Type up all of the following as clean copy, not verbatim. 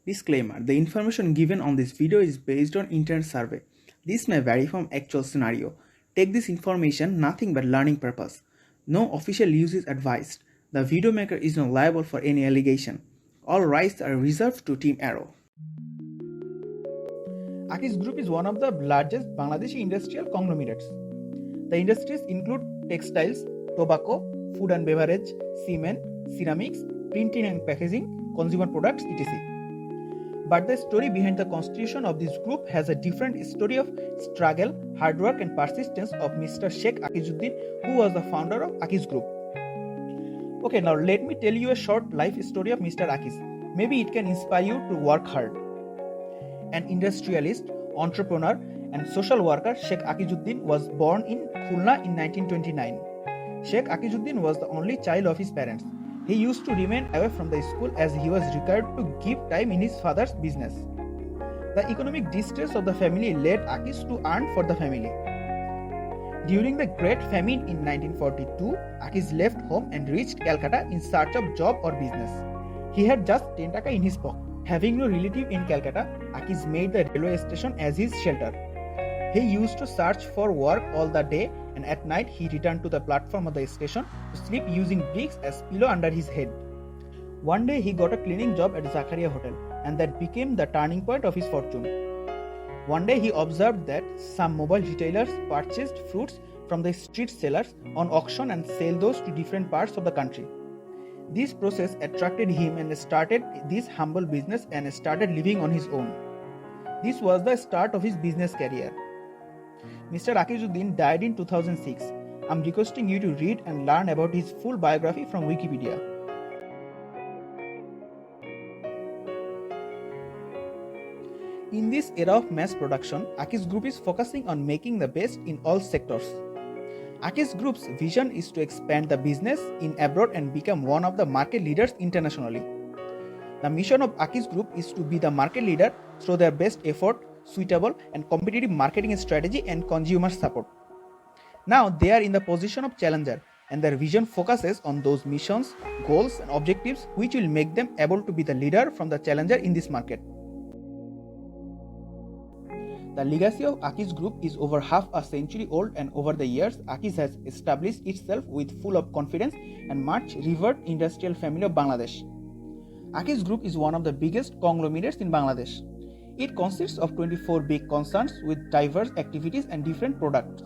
Disclaimer: the information given on this video is based on internet survey. This may vary from actual scenario. Take this information nothing but learning purpose. No official use is advised. The video maker is not liable for any allegation. All rights are reserved to Team Arrow. Akis Group is one of the largest Bangladeshi industrial conglomerates. The industries include textiles, tobacco, food and beverage, cement, ceramics, printing and packaging, consumer products, etc. But the story behind the constitution of this group has a different story of struggle, hard work and persistence of Mr. Sheikh Akizuddin, who was the founder of Akis Group. Okay, now let me tell you a short life story of Mr. Akis. Maybe it can inspire you to work hard. An industrialist, entrepreneur and social worker, Sheikh Akizuddin was born in Khulna in 1929. Sheikh Akizuddin was the only child of his parents. He used to remain away from the school as he was required to give time in his father's business. The economic distress of the family led Akis to earn for the family. During the Great Famine in 1942, Akis left home and reached Calcutta in search of job or business. He had just 10 taka in his pocket. Having no relative in Calcutta, Akis made the railway station as his shelter. He used to search for work all the day, and at night he returned to the platform of the station to sleep using bricks as pillow under his head. One day he got a cleaning job at Zakaria Hotel, and that became the turning point of his fortune. One day he observed that some mobile retailers purchased fruits from the street sellers on auction and sell those to different parts of the country. This process attracted him and started this humble business and started living on his own. This was the start of his business career. Mr. Akizuddin died in 2006. I'm requesting you to read and learn about his full biography from Wikipedia. In this era of mass production, Akis Group is focusing on making the best in all sectors. Akis Group's vision is to expand the business in abroad and become one of the market leaders internationally. The mission of Akis Group is to be the market leader through their best effort, suitable and competitive marketing strategy and consumer support. Now they are in the position of challenger and their vision focuses on those missions, goals and objectives which will make them able to be the leader from the challenger in this market. The legacy of Akis Group is over half a century old, and over the years, Akis has established itself with full of confidence and much revered industrial family of Bangladesh. Akis Group is one of the biggest conglomerates in Bangladesh. It consists of 24 big concerns with diverse activities and different products.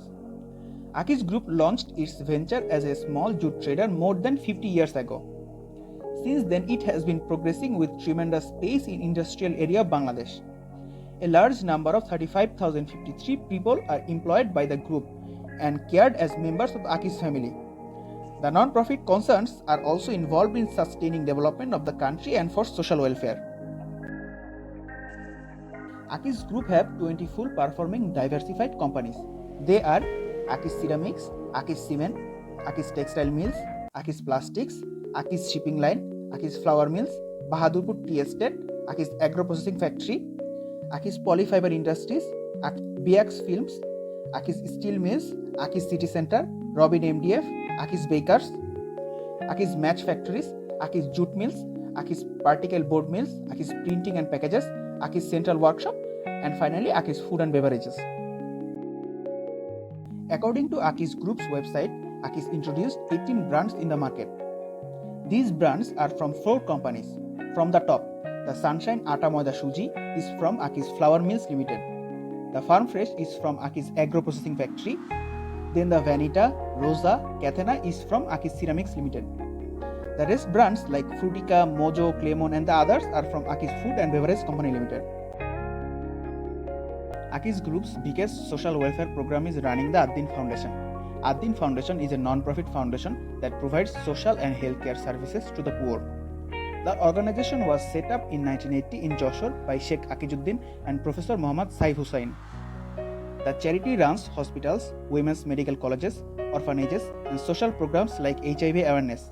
Akis Group launched its venture as a small jute trader more than 50 years ago. Since then, it has been progressing with tremendous pace in industrial area of Bangladesh. A large number of 35,053 people are employed by the group and cared as members of the Akis family. The non-profit concerns are also involved in sustaining development of the country and for social welfare. Akis Group have 20 full performing diversified companies. They are Akis Ceramics, Akis Cement, Akis Textile Mills, Akis Plastics, Akis Shipping Line, Akis Flour Mills, Bahadurpur Tea Estate, Akis Agro Processing Factory, Akis Polyfiber Industries, BX Films, Akis Steel Mills, Akis City Center, Robin MDF, Akis Bakers, Akis Match Factories, Akis Jute Mills, Akis Particle Board Mills, Akis Printing and Packages, Akis Central Workshop, and finally Akis Food and Beverages. According to Akis Group's website, Akis introduced 18 brands in the market. These brands are from 4 companies. From the top, the Sunshine Atta Moida Suji is from Akis Flour Mills Limited. The Farm Fresh is from Akis Agro Processing Factory. Then the Vanita, Rosa, Kathena is from Akis Ceramics Limited. The rest brands like Frutica, Mojo, Clemon and the others are from Akis Food and Beverage Company Limited. Akis Group's biggest social welfare program is running the Ad-Din Foundation. Ad-Din Foundation is a non-profit foundation that provides social and healthcare services to the poor. The organization was set up in 1980 in Joshore by Sheikh Akizuddin and Professor Muhammad Saif Hussain. The charity runs hospitals, women's medical colleges, orphanages, and social programs like HIV awareness.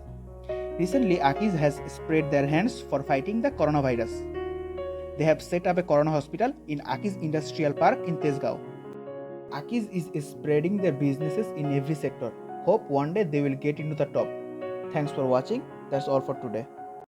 Recently, Akis has spread their hands for fighting the coronavirus. They have set up a corona hospital in Akis Industrial Park in Tesgao. Akis is spreading their businesses in every sector. Hope one day they will get into the top. Thanks for watching. That's all for today.